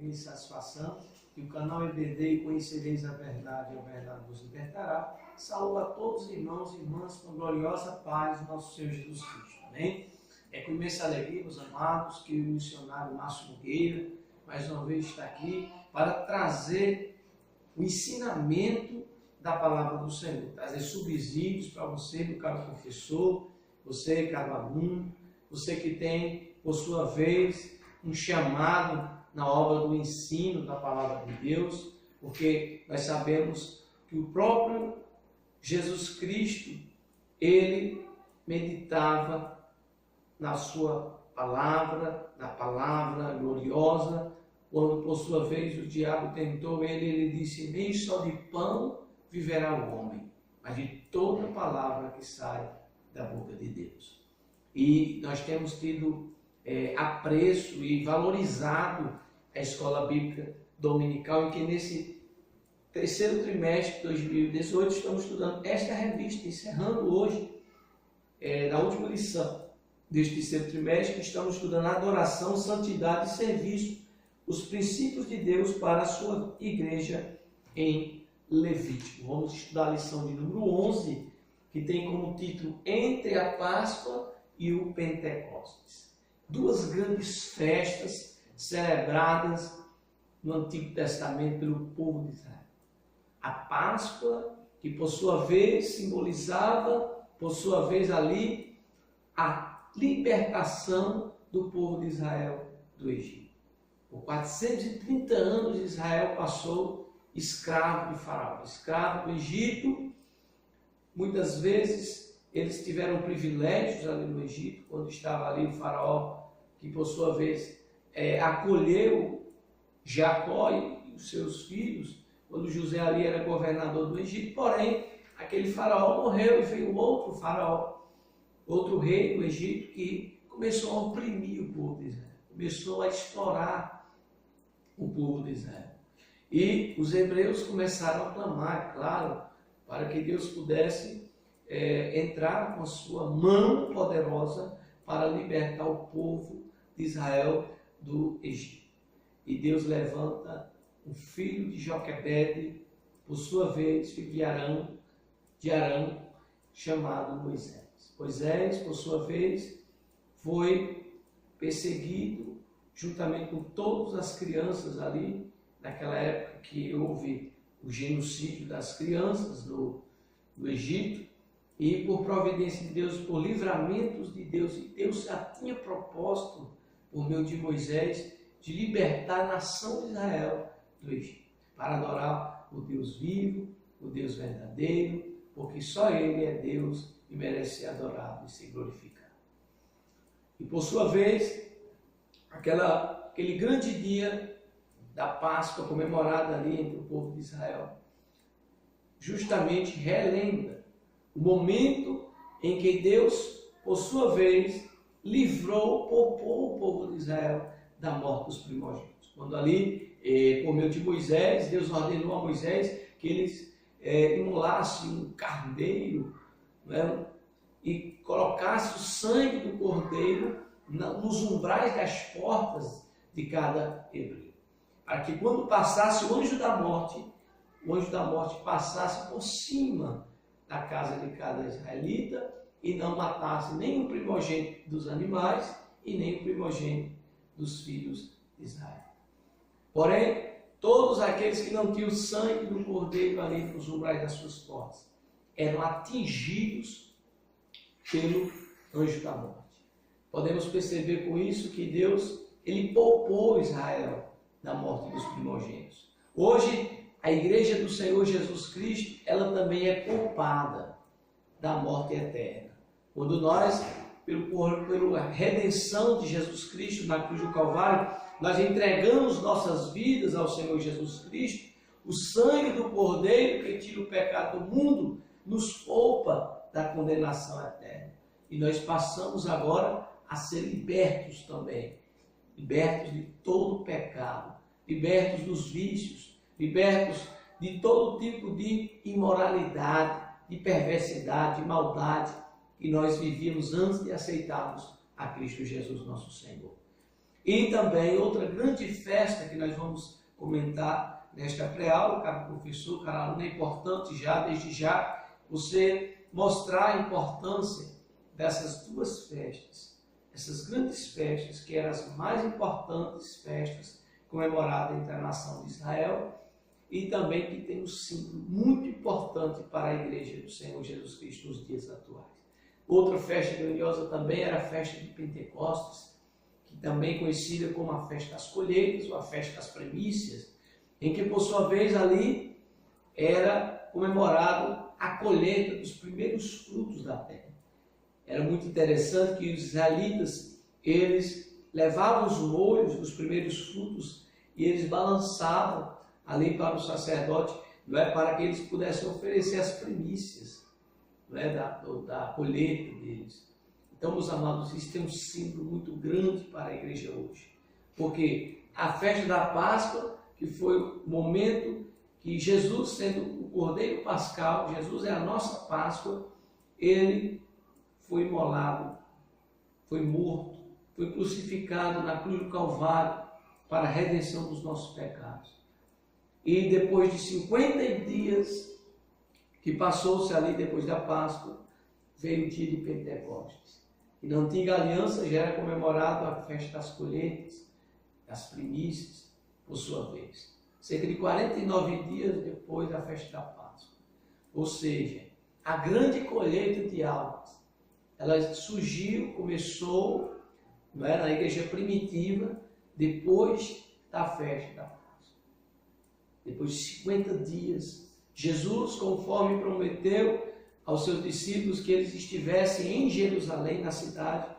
e satisfação, que o canal EBD e conhecereis a verdade vos libertará. Saúdo a todos os irmãos e irmãs com a gloriosa paz do nosso Senhor Jesus Cristo. Amém? É com imensa alegria, meus amados, que o missionário Márcio Nogueira, mais uma vez, está aqui para trazer o ensinamento da palavra do Senhor, trazer subsídios para você, meu caro professor, você, caro aluno, você que tem, por sua vez, um chamado na obra do ensino da palavra de Deus, porque nós sabemos que o próprio Jesus Cristo, ele meditava na sua palavra, na palavra gloriosa, quando por sua vez o diabo tentou ele disse: nem só de pão viverá o homem, mas de toda palavra que sai da boca de Deus. E nós temos tido apreço e valorizado a escola bíblica dominical, em que nesse terceiro trimestre de 2018 estamos estudando esta revista, encerrando hoje, na última lição deste terceiro trimestre, estamos estudando adoração, santidade e serviço, os princípios de Deus para a sua igreja em Levítico. Vamos estudar a lição de número 11, que tem como título Entre a Páscoa e o Pentecostes. Duas grandes festas celebradas no Antigo Testamento pelo povo de Israel. A Páscoa, que por sua vez simbolizava, por sua vez ali, a libertação do povo de Israel do Egito. Por 430 anos Israel passou escravo de Faraó, escravo do Egito. Muitas vezes eles tiveram privilégios ali no Egito, quando estava ali o Faraó, que por sua vez acolheu Jacó e os seus filhos, quando José ali era governador do Egito. Porém, aquele Faraó morreu e veio outro Faraó, outro rei do Egito, que começou a oprimir o povo de Israel, começou a explorar o povo de Israel. E os hebreus começaram a clamar, claro, para que Deus pudesse entrar com a sua mão poderosa para libertar o povo de Israel do Egito. E Deus levanta um filho de Joquebede, por sua vez, filho de Arão, chamado Moisés. Moisés, por sua vez, foi perseguido juntamente com todas as crianças ali, naquela época que houve o genocídio das crianças do Egito, e por providência de Deus, por livramentos de Deus, e Deus já tinha propósito, por meio de Moisés, de libertar a nação de Israel do Egito, para adorar o Deus vivo, o Deus verdadeiro, porque só Ele é Deus e merece ser adorado e ser glorificado. E por sua vez, aquele grande dia da Páscoa comemorada ali entre o povo de Israel, justamente relembra o momento em que Deus, por sua vez, poupou o povo de Israel da morte dos primogênitos. Quando ali, por meio de Moisés, Deus ordenou a Moisés que eles imolassem um carneiro, né, e colocasse o sangue do cordeiro nos umbrais das portas de cada hebreu, para que quando passasse o anjo da morte passasse por cima da casa de cada israelita e não matasse nem o primogênito dos animais e nem o primogênito dos filhos de Israel. Porém, todos aqueles que não tinham o sangue do cordeiro ali nos umbrais das suas portas eram atingidos pelo anjo da morte. Podemos perceber com isso que Deus, ele poupou Israel da morte dos primogênitos. Hoje, a igreja do Senhor Jesus Cristo, ela também é poupada da morte eterna. Quando nós, pela redenção de Jesus Cristo na cruz do Calvário, nós entregamos nossas vidas ao Senhor Jesus Cristo, o sangue do Cordeiro que tira o pecado do mundo nos poupa da condenação eterna. E nós passamos agora a ser libertos também, libertos de todo pecado, libertos dos vícios, libertos de todo tipo de imoralidade, de perversidade, de maldade que nós vivíamos antes de aceitarmos a Cristo Jesus nosso Senhor. E também outra grande festa que nós vamos comentar nesta pré-aula, caro professor, caro aluno, é importante desde já, você mostrar a importância dessas duas festas, essas grandes festas, que eram as mais importantes festas comemoradas entre a nação de Israel, e também que tem um símbolo muito importante para a igreja do Senhor Jesus Cristo nos dias atuais. Outra festa grandiosa também era a festa de Pentecostes, que também é conhecida como a festa das colheitas ou a festa das primícias, em que por sua vez ali era comemorado a colheita dos primeiros frutos da terra. Era muito interessante que os israelitas, eles levavam os molhos dos primeiros frutos e eles balançavam ali para o sacerdote, não é, para que eles pudessem oferecer as primícias, não é, da colheita deles. Então, meus amados, isso tem um símbolo muito grande para a igreja hoje, porque a festa da Páscoa, que foi o momento que Jesus, sendo o Cordeiro Pascal, Jesus é a nossa Páscoa, ele foi imolado, foi morto, foi crucificado na cruz do Calvário para a redenção dos nossos pecados. E depois de 50 dias que passou-se ali depois da Páscoa, veio o dia de Pentecostes. E na antiga aliança já era comemorado a festa das colheitas, das primícias, por sua vez. Cerca de 49 dias depois da festa da Páscoa. Ou seja, a grande colheita de almas, ela surgiu, começou, não é, na igreja primitiva, depois da festa da Páscoa. Depois de 50 dias, Jesus, conforme prometeu aos seus discípulos que eles estivessem em Jerusalém, na cidade,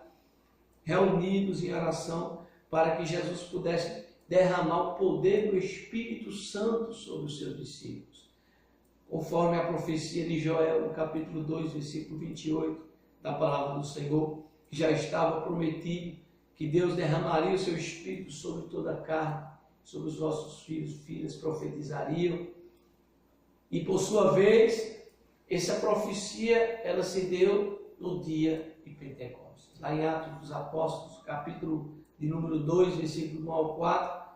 reunidos em oração, para que Jesus pudesse derramar o poder do Espírito Santo sobre os seus discípulos. Conforme a profecia de Joel, no capítulo 2, versículo 28, da palavra do Senhor, já estava prometido que Deus derramaria o seu Espírito sobre toda a carne, sobre os vossos filhos e filhas profetizariam. E por sua vez, essa profecia, ela se deu no dia de Pentecostes. Lá em Atos dos Apóstolos, capítulo de número 2, versículo 1 ao 4,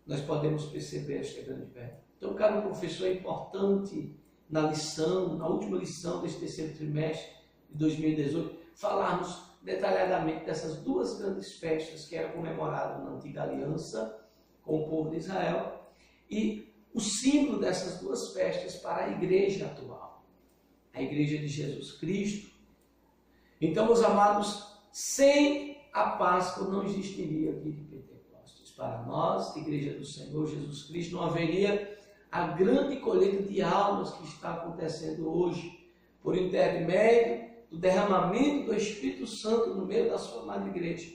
nós podemos perceber esta grande verdade. Então, caro professor, é importante na lição, na última lição deste terceiro trimestre de 2018, falarmos detalhadamente dessas duas grandes festas que eram comemoradas na antiga aliança com o povo de Israel e o símbolo dessas duas festas para a igreja atual, a igreja de Jesus Cristo. Então, meus amados, sem a Páscoa não existiria o dia de Pentecostes. Para nós, igreja do Senhor Jesus Cristo, não haveria a grande colheita de almas que está acontecendo hoje, por intermédio do derramamento do Espírito Santo no meio da sua amada igreja,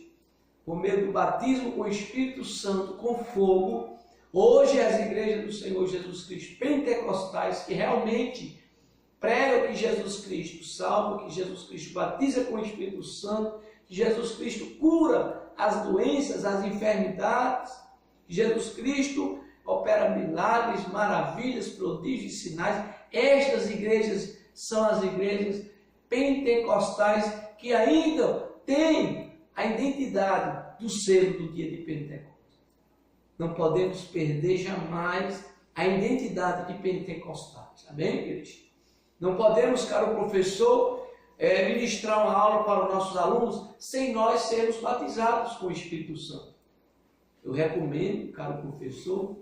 por meio do batismo com o Espírito Santo, com fogo. Hoje as igrejas do Senhor Jesus Cristo, pentecostais, que realmente pregam que Jesus Cristo salva, que Jesus Cristo batiza com o Espírito Santo, que Jesus Cristo cura as doenças, as enfermidades, que Jesus Cristo opera milagres, maravilhas, prodígios e sinais. Estas igrejas são as igrejas pentecostais que ainda têm a identidade do selo do dia de Pentecostes. Não podemos perder jamais a identidade de pentecostais. Amém, igreja? Não podemos, caro professor, ministrar uma aula para os nossos alunos sem nós sermos batizados com o Espírito Santo. Eu recomendo, caro professor,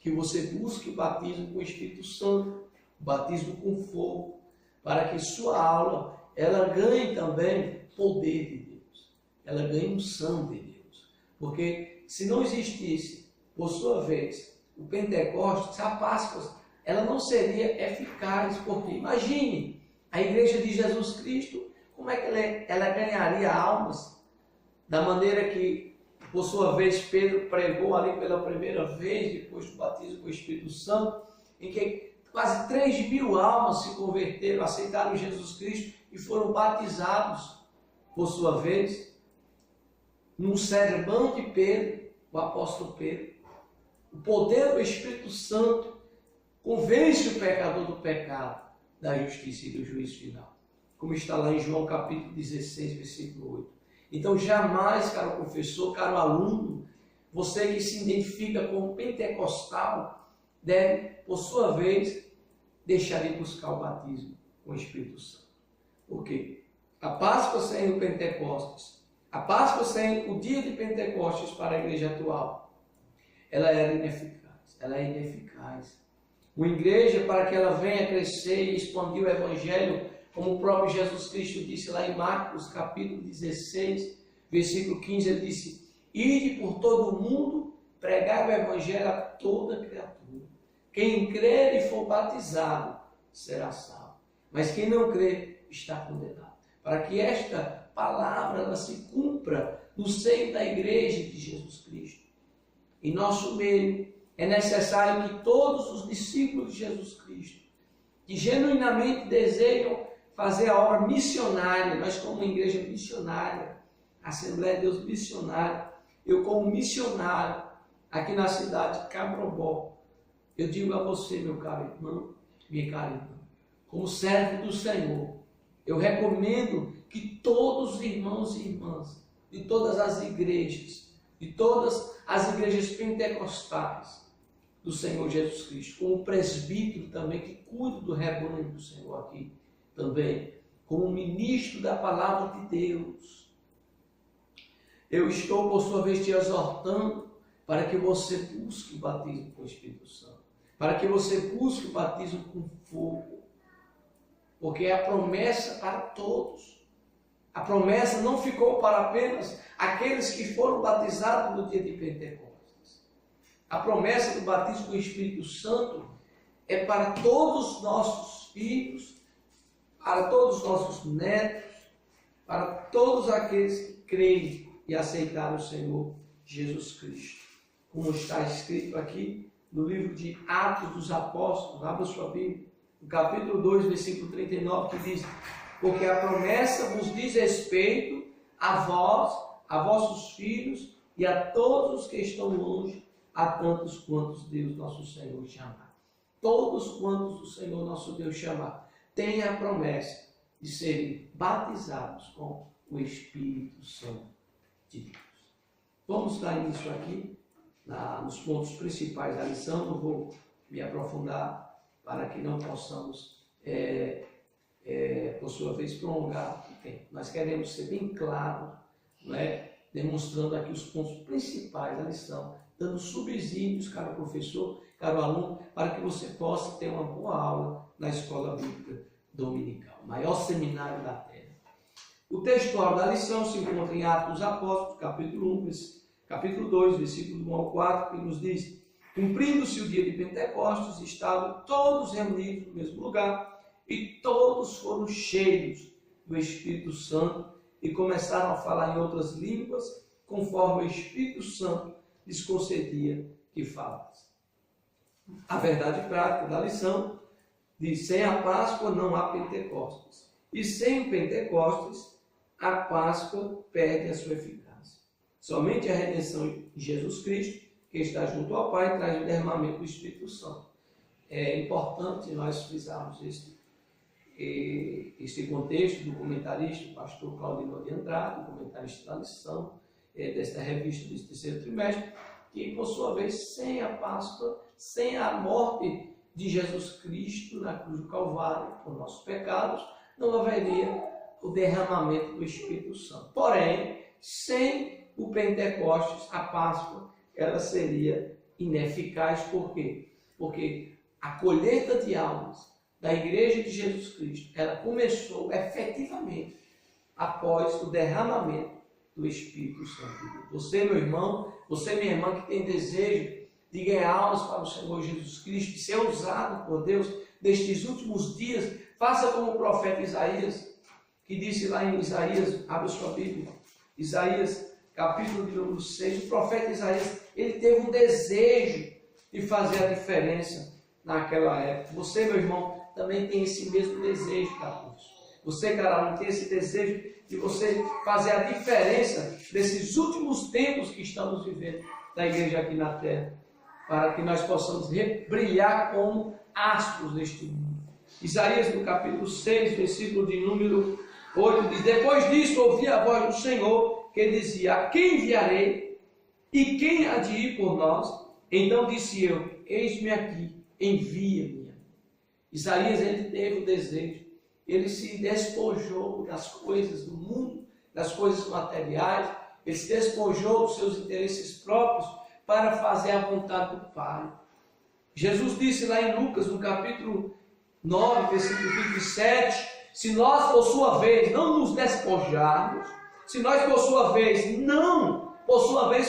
que você busque o batismo com o Espírito Santo, o batismo com fogo, para que sua aula ela ganhe também poder de Deus, ela ganhe unção de Deus. Porque se não existisse, por sua vez, o Pentecostes, a Páscoa, ela não seria eficaz, porque imagine a igreja de Jesus Cristo, como é que ela ganharia almas, da maneira que, por sua vez, Pedro pregou ali pela primeira vez, depois do batismo com o Espírito Santo, em que quase 3.000 almas se converteram, aceitaram Jesus Cristo e foram batizados, por sua vez, num sermão de Pedro, o apóstolo Pedro. O poder do Espírito Santo convence o pecador do pecado, da justiça e do juízo final. Como está lá em João capítulo 16, versículo 8. Então, jamais, caro professor, caro aluno, você que se identifica como pentecostal, deve, por sua vez, deixar de buscar o batismo com o Espírito Santo. Por quê? A Páscoa sem o Pentecostes, a Páscoa sem o dia de Pentecostes para a igreja atual, ela era ineficaz, ela é ineficaz. Uma igreja, para que ela venha crescer e expandir o Evangelho, como o próprio Jesus Cristo disse lá em Marcos, capítulo 16, versículo 15, ele disse: ide por todo o mundo, pregai o Evangelho a toda criatura. Quem crer e for batizado será salvo, mas quem não crer está condenado. Para que esta palavra ela se cumpra no seio da igreja de Jesus Cristo, em nosso meio, é necessário que todos os discípulos de Jesus Cristo, que genuinamente desejam fazer a obra missionária, nós como uma igreja missionária, Assembleia de Deus missionária, eu como missionário aqui na cidade de Cabrobó, eu digo a você, meu caro irmão, minha cara irmã, como servo do Senhor, eu recomendo que todos os irmãos e irmãs de todas as igrejas, de todas as igrejas pentecostais do Senhor Jesus Cristo, como presbítero também que cuida do rebanho do Senhor aqui, também como ministro da palavra de Deus, eu estou por sua vez te exortando para que você busque o batismo com o Espírito Santo, para que você busque o batismo com fogo, porque é a promessa para todos. A promessa não ficou para apenas aqueles que foram batizados no dia de Pentecostes. A promessa do batismo com o Espírito Santo é para todos os nossos filhos, para todos os nossos netos, para todos aqueles que creem e aceitaram o Senhor Jesus Cristo. Como está escrito aqui no livro de Atos dos Apóstolos, abra sua Bíblia, no capítulo 2, versículo 39, que diz: porque a promessa vos diz respeito a vós, a vossos filhos e a todos os que estão longe, a tantos quantos Deus nosso Senhor chamar. Todos quantos o Senhor nosso Deus chamar, têm a promessa de serem batizados com o Espírito Santo de Deus. Vamos dar início aqui nos pontos principais da lição. Não vou me aprofundar para que não possamos, por sua vez, prolongar o tempo. Nós queremos ser bem claros, não é? Demonstrando aqui os pontos principais da lição, dando subsídios, caro professor, caro aluno, para que você possa ter uma boa aula na Escola Bíblica Dominical, o maior seminário da Terra. O textual da lição se encontra em Atos dos Apóstolos, capítulo 2, versículo 1 ao 4, que nos diz: cumprindo-se o dia de Pentecostes, estavam todos reunidos no mesmo lugar, e todos foram cheios do Espírito Santo, e começaram a falar em outras línguas, conforme o Espírito Santo lhes concedia que falassem. A verdade prática da lição diz: sem a Páscoa não há Pentecostes, e sem o Pentecostes a Páscoa perde a sua eficácia. Somente a redenção de Jesus Cristo, que está junto ao Pai, traz o derramamento do Espírito Santo. É importante nós frisarmos este contexto do comentarista, o pastor Claudino de Andrade, comentarista da lição, desta revista desse terceiro trimestre, que, por sua vez, sem a Páscoa, sem a morte de Jesus Cristo na cruz do Calvário, por nossos pecados, não haveria o derramamento do Espírito Santo. Porém, sem o Pentecostes, a Páscoa, ela seria ineficaz. Por quê? Porque a colheita de almas da Igreja de Jesus Cristo, ela começou efetivamente após o derramamento do Espírito Santo. Você, meu irmão, você, minha irmã, que tem desejo de ganhar almas para o Senhor Jesus Cristo, de ser usado por Deus nestes últimos dias, faça como o profeta Isaías, que disse lá em Isaías, abre sua Bíblia, Isaías, capítulo de número 6, o profeta Isaías, ele teve um desejo de fazer a diferença naquela época. Você, meu irmão, também tem esse mesmo desejo, Carlos. Você, cara, tem esse desejo de você fazer a diferença nesses últimos tempos que estamos vivendo da igreja aqui na terra, para que nós possamos brilhar como astros neste mundo. Isaías, no capítulo 6, versículo de número 8 diz: depois disso ouvi a voz do Senhor que dizia: a quem enviarei? E quem há de ir por nós? Então disse eu: eis-me aqui, envia-me. Isaías, ele teve o desejo, ele se despojou das coisas do mundo, das coisas materiais, ele se despojou dos seus interesses próprios para fazer a vontade do Pai. Jesus disse lá em Lucas, no capítulo 9, versículo 27, se nós, por sua vez, não nos despojarmos, se nós, por sua vez,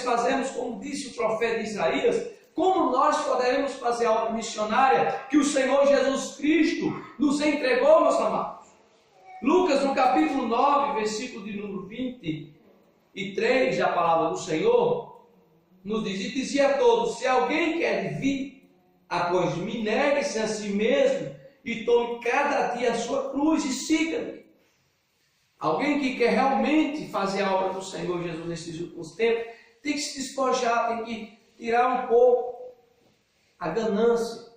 fazemos como disse o profeta Isaías, como nós poderemos fazer a obra missionária que o Senhor Jesus Cristo nos entregou, meus amados? Lucas, no capítulo 9, versículo de número 23, da palavra do Senhor, nos diz: e dizia a todos: se alguém quer vir após mim, negue-se a si mesmo e tome cada dia a sua cruz e siga-me. Alguém que quer realmente fazer a obra do Senhor Jesus nesses últimos tempos, tem que se despojar, tem que tirar um pouco a ganância,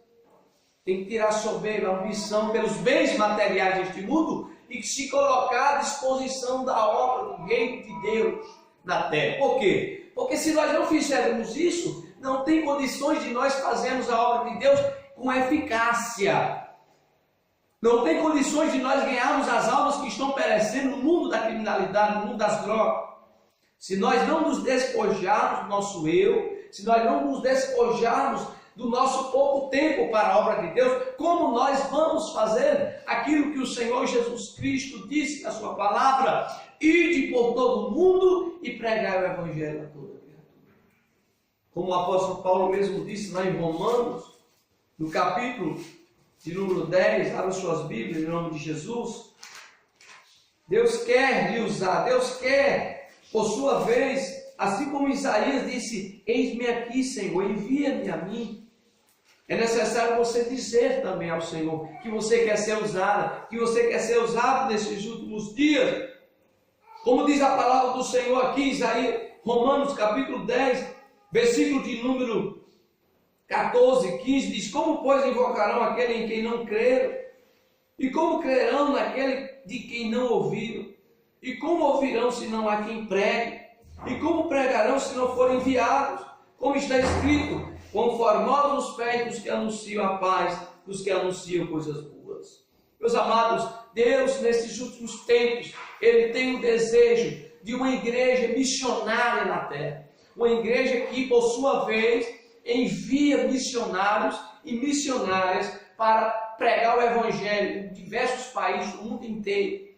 tem que tirar a soberba, a ambição pelos bens materiais deste mundo e se colocar à disposição da obra do reino de Deus na terra. Por quê? Porque se nós não fizermos isso, não tem condições de nós fazermos a obra de Deus com eficácia. Não tem condições de nós ganharmos as almas que estão perecendo no mundo da criminalidade, no mundo das drogas. Se nós não nos despojarmos do nosso eu, se nós não nos despojarmos do nosso pouco tempo para a obra de Deus, como nós vamos fazer aquilo que o Senhor Jesus Cristo disse na sua palavra: ide por todo o mundo e pregai o Evangelho a toda criatura. Como o apóstolo Paulo mesmo disse lá em Romanos, no capítulo de número 10, abra suas Bíblias em nome de Jesus. Deus quer lhe usar, Deus quer, por sua vez, assim como Isaías disse: eis-me aqui, Senhor, envia-me a mim. É necessário você dizer também ao Senhor que você quer ser usada, que você quer ser usado nesses últimos dias. Como diz a palavra do Senhor aqui, Isaías, Romanos capítulo 10, versículo de número 14, 15, diz: como, pois, invocarão aquele em quem não creram? E como crerão naquele de quem não ouviram? E como ouvirão se não há quem pregue? E como pregarão se não forem enviados? Como está escrito: quão formosos os pés dos que anunciam a paz, dos que anunciam coisas boas. Meus amados, Deus, nesses últimos tempos, Ele tem o desejo de uma igreja missionária na terra. Uma igreja que, por sua vez, envia missionários e missionárias para pregar o Evangelho em diversos países do mundo inteiro.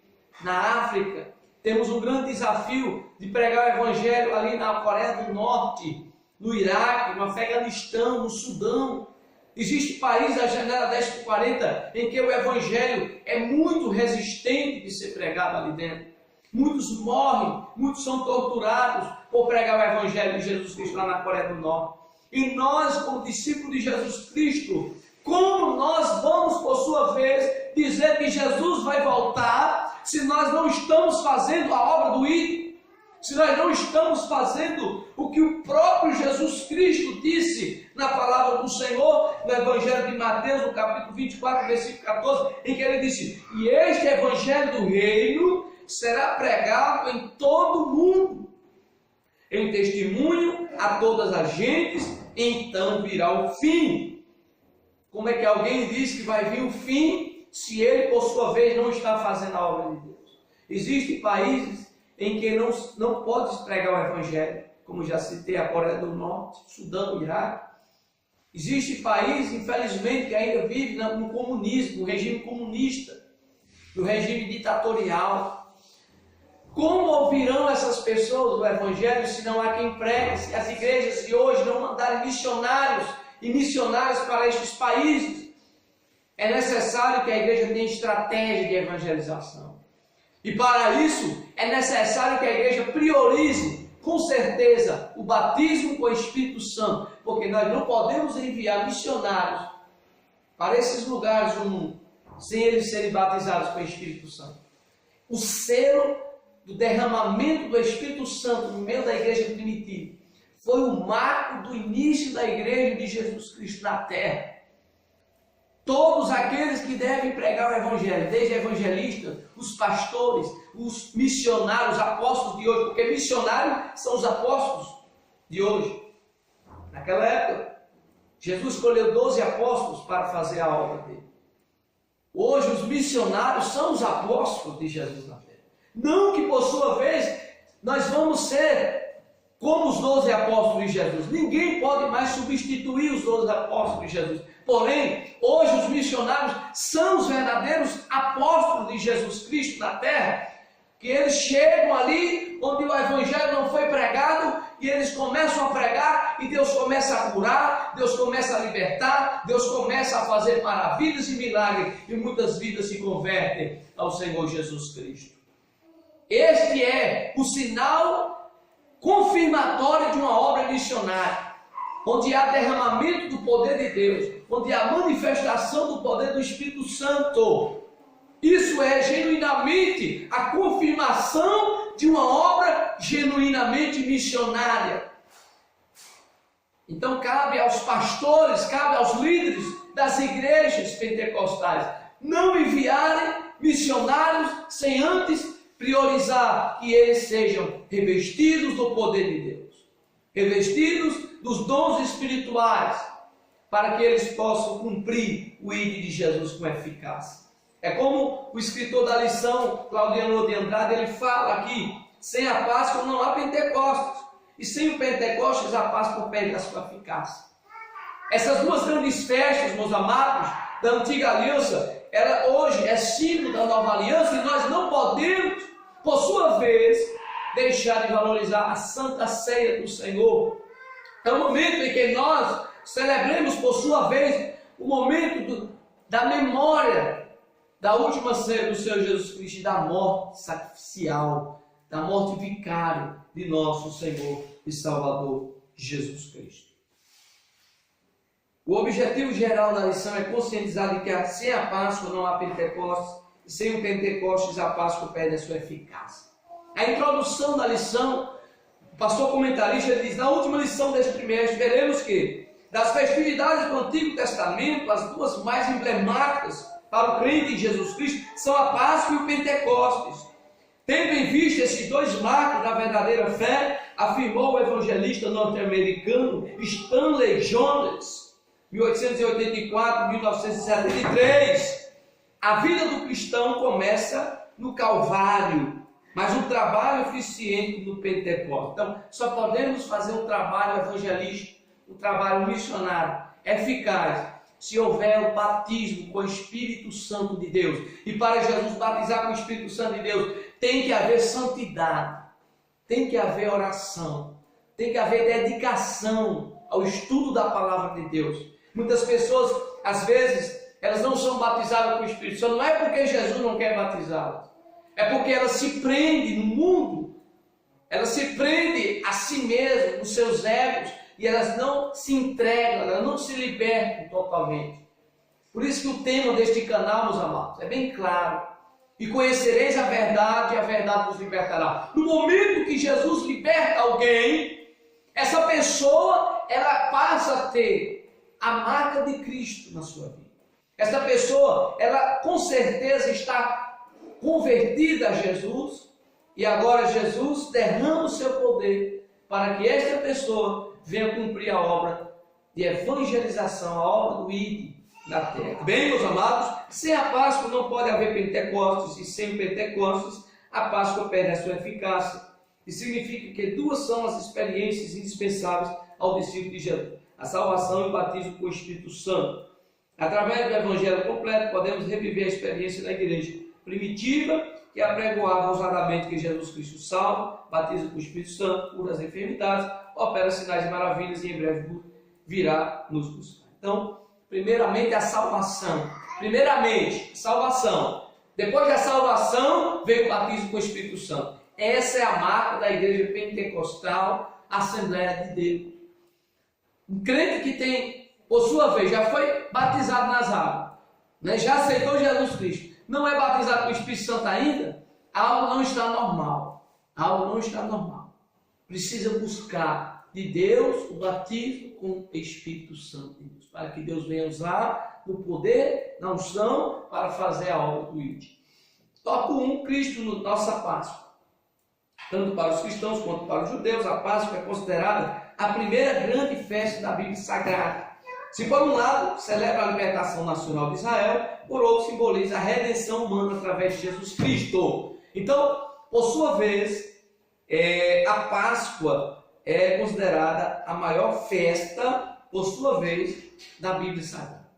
Na África, temos um grande desafio de pregar o Evangelho ali na Coreia do Norte, no Iraque, no Afeganistão, no Sudão. Existe país da janela 10/40 em que o Evangelho é muito resistente de ser pregado ali dentro. Muitos morrem, muitos são torturados por pregar o Evangelho de Jesus Cristo lá na Coreia do Norte. E nós, como discípulos de Jesus Cristo, como nós vamos, por sua vez, dizer que Jesus vai voltar se nós não estamos fazendo a obra do ID? Se nós não estamos fazendo o que o próprio Jesus Cristo disse na palavra do Senhor, no Evangelho de Mateus, no capítulo 24, versículo 14, em que ele disse: e este Evangelho do Reino será pregado em todo o mundo, em testemunho a todas as gentes, então virá o fim. Como é que alguém diz que vai vir o fim se ele, por sua vez, não está fazendo a obra de Deus? Existem países em que não pode pregar o Evangelho, como já citei, a Coreia do Norte, Sudão, Iraque. Existe país, infelizmente, que ainda vive no comunismo, no regime comunista, no regime ditatorial. Como ouvirão essas pessoas o Evangelho se não há quem pregue, se as igrejas de hoje não mandarem missionários e missionárias para estes países? É necessário que a igreja tenha estratégia de evangelização. E para isso é necessário que a igreja priorize, com certeza, o batismo com o Espírito Santo, porque nós não podemos enviar missionários para esses lugares do mundo sem eles serem batizados com o Espírito Santo. O selo do derramamento do Espírito Santo no meio da igreja primitiva foi o marco do início da igreja de Jesus Cristo na terra. Todos aqueles que devem pregar o Evangelho, desde evangelistas, os pastores, os missionários, apóstolos de hoje, porque missionários são os apóstolos de hoje. Naquela época, Jesus escolheu 12 apóstolos para fazer a obra dele. Hoje, os missionários são os apóstolos de Jesus na terra. Não que, por sua vez, nós vamos ser como os 12 apóstolos de Jesus. Ninguém pode mais substituir os 12 apóstolos de Jesus. Porém, hoje os missionários são os verdadeiros apóstolos de Jesus Cristo na terra, que eles chegam ali onde o Evangelho não foi pregado e eles começam a pregar e Deus começa a curar, Deus começa a libertar, Deus começa a fazer maravilhas e milagres e muitas vidas se convertem ao Senhor Jesus Cristo. Este é o sinal confirmatório de uma obra missionária, onde há derramamento do poder de Deus, onde há manifestação do poder do Espírito Santo. Isso é genuinamente a confirmação de uma obra genuinamente missionária. Então cabe aos pastores, cabe aos líderes das igrejas pentecostais não enviarem missionários sem antes priorizar que eles sejam revestidos do poder de Deus, revestidos dos dons espirituais, para que eles possam cumprir o ID de Jesus com eficácia. É como o escritor da lição, Claudiano de Andrade, ele fala aqui: sem a Páscoa não há Pentecostes, e sem o Pentecostes a Páscoa perde a sua eficácia. Essas duas grandes festas, meus amados, da antiga aliança, ela hoje é símbolo da nova aliança, e nós não podemos, por sua vez, deixar de valorizar a Santa Ceia do Senhor. É o momento em que nós celebremos, por sua vez, o momento da memória da última ceia do Senhor Jesus Cristo, da morte sacrificial, da morte vicária de nosso Senhor e Salvador Jesus Cristo. O objetivo geral da lição é conscientizar de que sem a Páscoa não há Pentecostes, e sem o Pentecostes a Páscoa perde a sua eficácia. A introdução da lição, o pastor comentarista diz: na última lição deste trimestre, veremos que das festividades do Antigo Testamento, as duas mais emblemáticas para o crente em Jesus Cristo são a Páscoa e o Pentecostes. Tendo em vista esses dois marcos da verdadeira fé, afirmou o evangelista norte-americano Stanley Jones, 1884-1973, a vida do cristão começa no Calvário, mas um trabalho eficiente no Pentecostes. Então, só podemos fazer um trabalho evangelístico, um trabalho missionário eficaz, se houver o batismo com o Espírito Santo de Deus. E para Jesus batizar com o Espírito Santo de Deus, tem que haver santidade, tem que haver oração, tem que haver dedicação ao estudo da palavra de Deus. Muitas pessoas, às vezes, elas não são batizadas com o Espírito Santo, não é porque Jesus não quer batizá-las, é porque elas se prendem no mundo, elas se prendem a si mesmas, nos seus egos, e elas não se entregam, elas não se libertam totalmente. Por isso que o tema deste canal, meus amados, é bem claro: e conhecereis a verdade, e a verdade vos libertará. No momento que Jesus liberta alguém, essa pessoa, ela passa a ter a marca de Cristo na sua vida. Essa pessoa, ela com certeza está convertida a Jesus, e agora Jesus derrama o seu poder para que esta pessoa venha cumprir a obra de evangelização, a obra do ID na terra. Bem, meus amados, sem a Páscoa não pode haver Pentecostes, e sem Pentecostes a Páscoa perde a sua eficácia. E significa que duas são as experiências indispensáveis ao discípulo de Jesus: a salvação e o batismo com o Espírito Santo. Através do Evangelho completo, podemos reviver a experiência da igreja primitiva, que apregoava ousadamente que Jesus Cristo salva, batiza com o Espírito Santo, cura as enfermidades, opera sinais e maravilhas, e em breve virá nos buscar. Então, primeiramente a salvação. Primeiramente, salvação. Depois da salvação, veio o batismo com o Espírito Santo. Essa é a marca da igreja pentecostal, Assembleia de Deus. Um crente que tem, por sua vez, já foi batizado nas águas, né? Já aceitou Jesus Cristo, não é batizado com o Espírito Santo ainda, algo não está normal. Algo não está normal. Precisa buscar de Deus, o batismo com o Espírito Santo de Deus, para que Deus venha usar no poder, na unção, para fazer a obra do ID. Tópico 1, Cristo, nossa Páscoa. Tanto para os cristãos quanto para os judeus, a Páscoa é considerada a primeira grande festa da Bíblia Sagrada. Se por um lado celebra a libertação nacional de Israel, por outro simboliza a redenção humana através de Jesus Cristo. Então, por sua vez, a Páscoa é considerada a maior festa, por sua vez, da Bíblia Sagrada.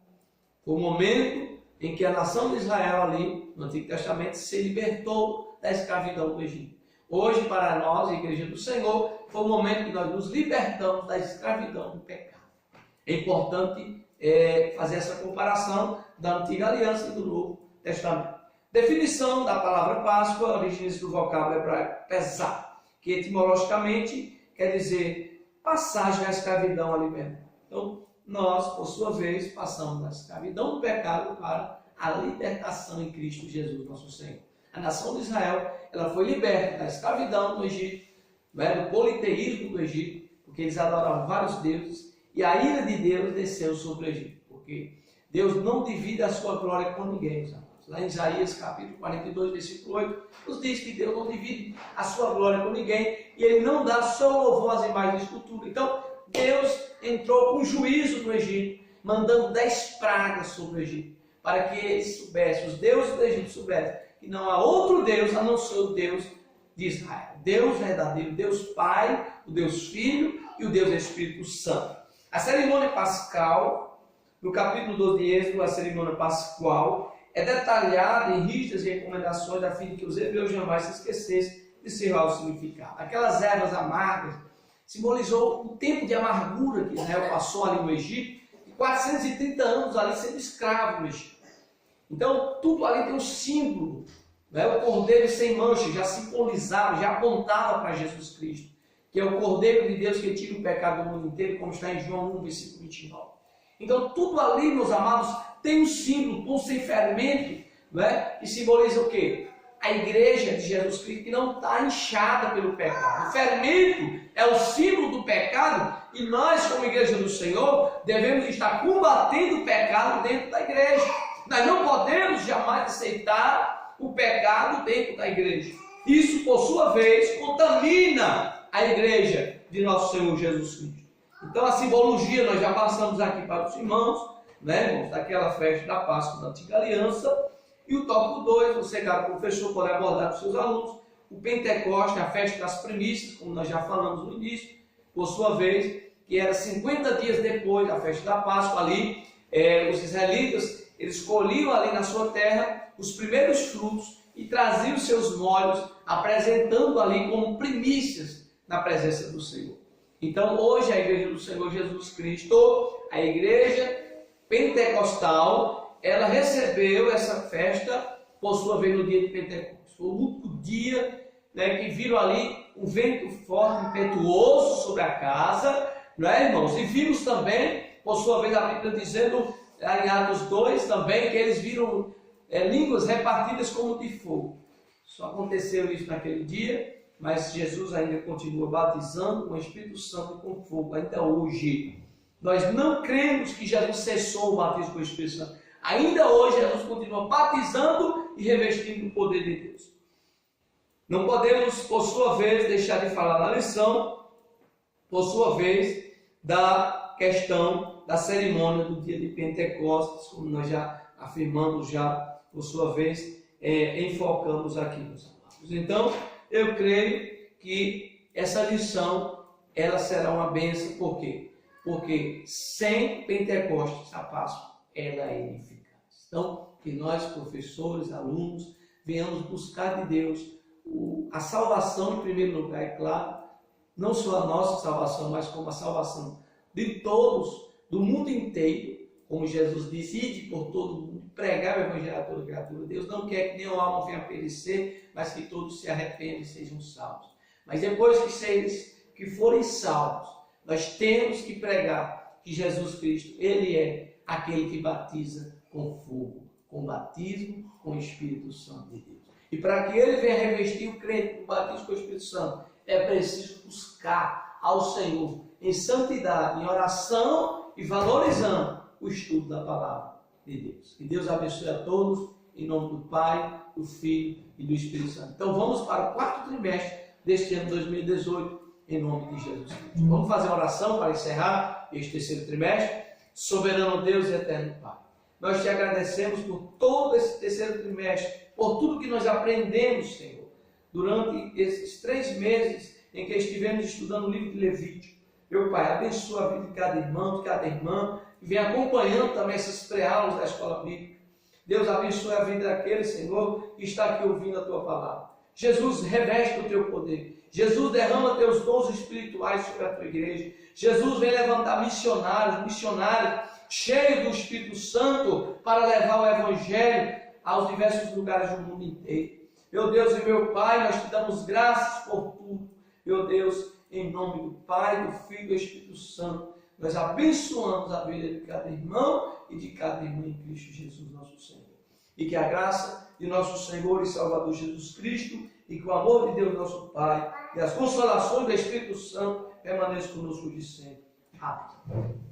Foi o momento em que a nação de Israel ali, no Antigo Testamento, se libertou da escravidão do Egito. Hoje, para nós, a Igreja do Senhor, foi o momento que nós nos libertamos da escravidão do pecado. É importante fazer essa comparação da Antiga Aliança e do Novo Testamento. Definição da palavra Páscoa, origem do vocábulo hebraico pesar, que etimologicamente quer dizer passagem da escravidão à liberdade. Então, nós, por sua vez, passamos da escravidão do pecado para a libertação em Cristo Jesus, nosso Senhor. A nação de Israel, ela foi liberta da escravidão do Egito, do politeísmo do Egito, porque eles adoravam vários deuses, e a ira de Deus desceu sobre o Egito, porque Deus não divide a sua glória com ninguém, meus amados. Lá em Isaías capítulo 42, versículo 8, nos diz que Deus não divide a sua glória com ninguém, e Ele não dá só louvor às imagens de escultura. Então, Deus entrou com juízo no Egito, mandando 10 pragas sobre o Egito, para que eles soubessem, os deuses do Egito soubessem, que não há outro Deus a não ser o Deus de Israel. Deus verdadeiro, Deus Pai, o Deus Filho e o Deus Espírito Santo. A cerimônia pascal, no capítulo 12 de Êxodo, a cerimônia pascual, é detalhada em rígidas recomendações a fim de que os hebreus jamais se esquecessem de seu real significado. Aquelas ervas amargas simbolizou o tempo de amargura que Israel passou ali no Egito, e 430 anos ali sendo escravo no Egito. Então, tudo ali tem um símbolo. O cordeiro sem mancha já simbolizava, já apontava para Jesus Cristo, que é o Cordeiro de Deus que tira o pecado do mundo inteiro, como está em João 1, versículo 29. Então, tudo ali, meus amados, tem um símbolo, pão sem fermento, que simboliza o quê? A igreja de Jesus Cristo, que não está inchada pelo pecado. O fermento é o símbolo do pecado, e nós, como igreja do Senhor, devemos estar combatendo o pecado dentro da igreja. Nós não podemos jamais aceitar o pecado dentro da igreja. Isso, por sua vez, contamina a igreja de nosso Senhor Jesus Cristo. Então, a simbologia, nós já passamos aqui para os irmãos, irmãos, daquela festa da Páscoa da Antiga Aliança. E o tópico 2, você, caro professor, pode abordar com seus alunos, o Pentecoste, a festa das primícias, como nós já falamos no início, por sua vez, que era 50 dias depois da festa da Páscoa, ali, os israelitas, eles colhiam ali na sua terra os primeiros frutos e traziam os seus molhos, apresentando ali como primícias na presença do Senhor. Então, hoje, a igreja do Senhor Jesus Cristo, a igreja pentecostal, ela recebeu essa festa, por sua vez, no dia de Pentecostes. Foi o último dia que viram ali um vento forte, impetuoso sobre a casa, irmãos? E vimos também, por sua vez, a Bíblia dizendo, em Atos 2 também, que eles viram línguas repartidas como de fogo. Só aconteceu isso naquele dia, mas Jesus ainda continua batizando com o Espírito Santo e com fogo, ainda hoje. Nós não cremos que Jesus cessou o batismo com o Espírito Santo. Ainda hoje Jesus continua batizando e revestindo o poder de Deus. Não podemos, por sua vez, deixar de falar na lição, por sua vez, da questão da cerimônia do dia de Pentecostes, como nós já afirmamos, já, por sua vez, enfocamos aqui, meus amados. Então, eu creio que essa lição, ela será uma bênção. Por quê? Porque sem Pentecostes, a Páscoa, ela é ineficaz. Então, que nós, professores, alunos, venhamos buscar de Deus a salvação em primeiro lugar, é claro, não só a nossa salvação, mas como a salvação de todos, do mundo inteiro, como Jesus disse, ide por todo mundo, pregar o evangelho a toda criatura. Deus não quer que nenhuma alma venha a perecer, mas que todos se arrependam e sejam salvos. Mas depois que forem salvos, nós temos que pregar que Jesus Cristo, Ele é aquele que batiza com fogo, com batismo, com o Espírito Santo de Deus. E para que Ele venha revestir o crente com o batismo com o Espírito Santo, é preciso buscar ao Senhor em santidade, em oração e valorizando o estudo da palavra de Deus. Que Deus abençoe a todos, em nome do Pai, do Filho e do Espírito Santo. Então vamos para o quarto trimestre deste ano 2018, em nome de Jesus Cristo. Vamos fazer uma oração para encerrar este terceiro trimestre. Soberano Deus e eterno Pai, nós te agradecemos por todo esse terceiro trimestre, por tudo que nós aprendemos, Senhor, durante esses 3 meses em que estivemos estudando o livro de Levítico. Meu Pai, abençoa a vida de cada irmão, de cada irmã, que vem acompanhando também essas pré-aulas da escola bíblica. Deus, abençoe a vida daquele, Senhor, que está aqui ouvindo a Tua palavra. Jesus, reveste o Teu poder. Jesus, derrama Teus dons espirituais sobre a Tua igreja. Jesus, vem levantar missionários cheios do Espírito Santo para levar o Evangelho aos diversos lugares do mundo inteiro. Meu Deus e meu Pai, nós te damos graças por tudo. Meu Deus, em nome do Pai, do Filho e do Espírito Santo, nós abençoamos a vida de cada irmão e de cada irmã em Cristo Jesus, nosso Senhor. E que a graça de nosso Senhor e Salvador Jesus Cristo e que o amor de Deus, nosso Pai, e as consolações do Espírito Santo permaneçam conosco de sempre. Amém.